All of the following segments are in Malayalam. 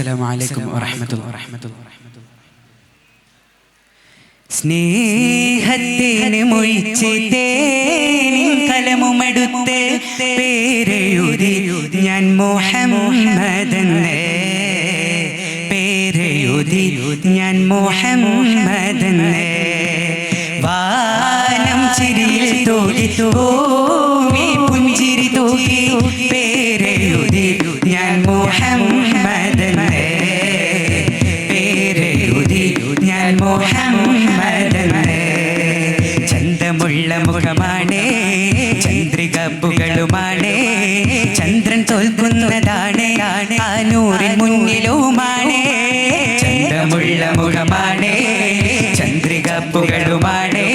അസ്സലാമു അലൈക്കും വറഹ്മത്തുള്ളാഹി. സ്നേഹത്തിന് മൊഴിച്ച് തേനിൻ കലമുമെടുത്ത് പേരെഴുതി ഞാൻ മുഹമ്മദെന്ന്, പേരെഴുതി ഞാൻ മുഹമ്മദെന്ന്. വാനം ചിരിയിൽ തൂകി ഭൂമി പുഞ്ചിരി തൂകി പേരെഴുതി ഞാൻ മുഹമ്മദെന്ന്, പേരെഴുതി ഞാൻ മുഹമ്മദെന്ന്. ചന്തമുള്ള മുഖമാണ്, ചന്ദ്രിക പുകളുമാണ്, ചന്ദ്രൻ തോൽക്കുന്നതാണ് ആ നൂറിൻ മുന്നിലുമാണ്. ചന്തമുള്ള മുഖമാണ്, ചന്ദ്രിക പുകളുമാണ്,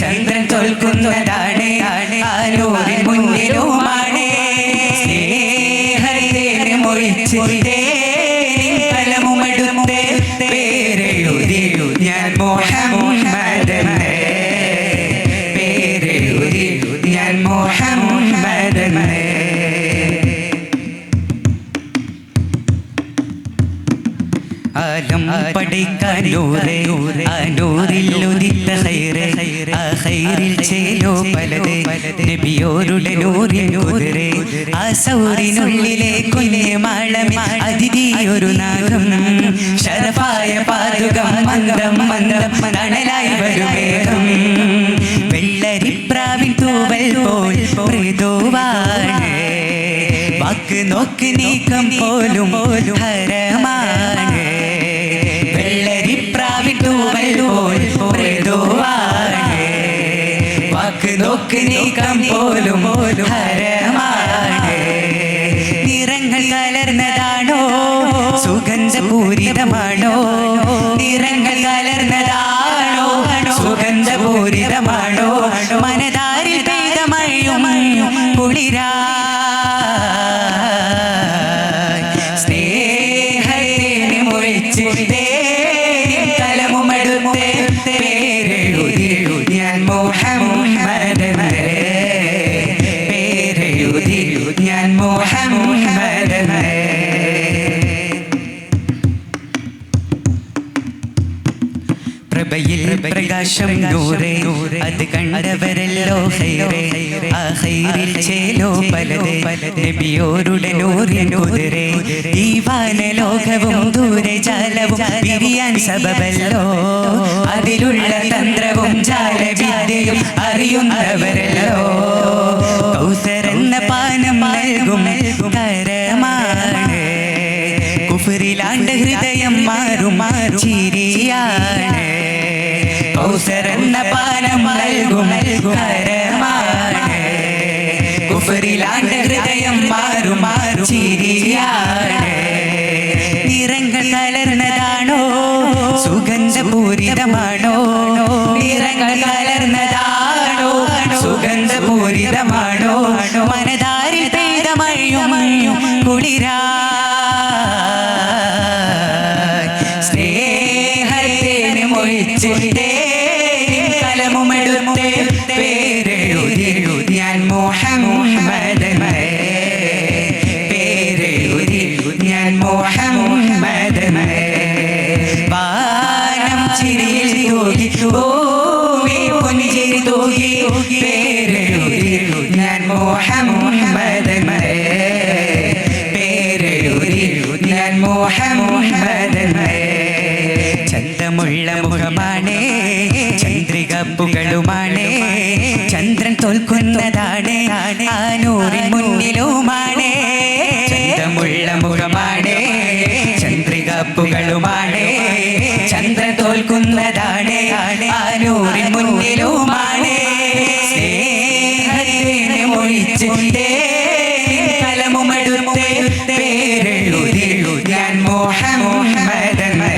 ചന്ദ്രൻ തോൽക്കുന്നതാണ് ആ നൂറിൻ മുന്നിലുമാണ്. സ്നേഹത്തിന് മൊഴിച്ച് കലമുമെടുത്ത് പേരെഴുതി ഞാൻ മുഹമ്മദെന്ന്, പേരെഴുതി ഞാൻ മുഹമ്മദെന്ന്. ആലം പഠിക്കാൻ നൂറേ, ആ നൂറിൽ ഉദിത്ത ഖൈറ്, ആ ഖൈറിൽ ചേലോ പലത് നബിയോരുടെ നൂറിൽ കുതിരെ. ആ സൗറിനുള്ളിലെ കുഞ്ഞമാളമേ അതിഥിയൊരു നാഗം, ശരഫായ പാതുകം മന്ദം മന്ദം തണലായി വരുമേഘം. വെള്ളരിപ്രാവിൻ തൂവൽ പോൽ മൃദുവാണ്, വാക്ക് നോക്ക് നീക്കം പോലും ഹരമാണ്. വെള്ളരിപ്രാവിൻ തൂവൽ പോൽ മൃദുവാണ്, വാക്ക് നോക്ക് നീക്കം പോലും ഹരമാണ്. നിറങ്ങൾ കലർന്നതാണോ, സുഗന്ധപൂരിതമാണോ, നിറങ്ങൾ കലർന്നതാണോ, സുഗന്ധപൂരിതമാണോ, മനതാരിൽ പെയ്ത മഴയും കുളിരാ. സ്നേഹത്തിന് മൊഴിച്ച് കലമുമെടുത്ത് പേരെഴുതി ഞാൻ മുഹമ്മദെന്ന്, പേരെഴുതി ഞാൻ മുഹമ്മദെന്ന്. പ്രഭയിൽ പ്രകാശം നൂറേ, അത് കണ്ടവരല്ലോ ഖൈറേ. ആ ഖൈറിൽ ചേലോ പലത് നബിയോരുടെ നൂറിൻ കുതിരെ. ഈ വാനലോകവും ദൂരജാലവും പിരിയാൻ സബബല്ലോ, അതിലുള്ള തന്ത്രവും ജാലവിദ്യയും അറിയുന്നവരല്ലോ. കൗസരെന്ന പാനം നൽകും കരമാണ്, കുഫറിലാണ്ട് ഹൃദയം മാറും ചിരിയാണ്. കൗസരെന്ന പാനം നൽകും കരമാണ്, കുഫറിലാണ്ട് ഹൃദയം മാറും ചിരിയാണ്. നിറങ്ങൾ കലർന്നതാണോ, സുഗന്ധപൂരിതമാണോ, നിറങ്ങൾ കലർന്നതാണോ, സുഗന്ധപൂരിതമാണോ, മനതാരിൽ പെയ്ത മഴയും കുളിരാ. സ്നേഹത്തിന് മൊഴിച്ച് കലമുമെടുത്ത് പേരെഴുതി ഞാൻ മുഹമ്മദെന്ന്, പേരെഴുതി ഞാൻ മുഹമ്മദെന്ന്. വാനം ചിരിയിൽ തൂകി ഭൂമി പുഞ്ചിരി തൂകി പേരെഴുതി ഞാൻ മുഹമ്മദെന്ന്, പേരെഴുതി ഞാൻ മുഹമ്മദെന്ന്. ചന്തമുള്ള മുഖമാണ്, ചന്ദ്രിക പുകളുമാണ്, ചന്ദ്രൻ തോൽക്കുന്നതാണ് ആ നൂറിൻ മുന്നിലുമാണ്. ചന്തമുള്ള മുഖമാണ്, ചന്ദ്രിക പുകളുമാണ്, ചന്ദ്രൻ തോൽക്കുന്നതാണ് ആ നൂറിൻ മുന്നിലുമാണ്. സ്നേഹത്തിന് മൊഴിച്ച് കലമുമെടുത്ത് പേരെഴുതി ഞാൻ മുഹമ്മദെന്ന്,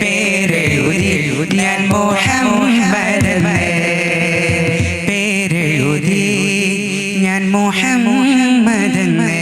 പേരെഴുതി ഞാൻ മുഹമ്മദെന്ന്, പേരെഴുതി ഞാൻ മുഹമ്മദെന്ന്.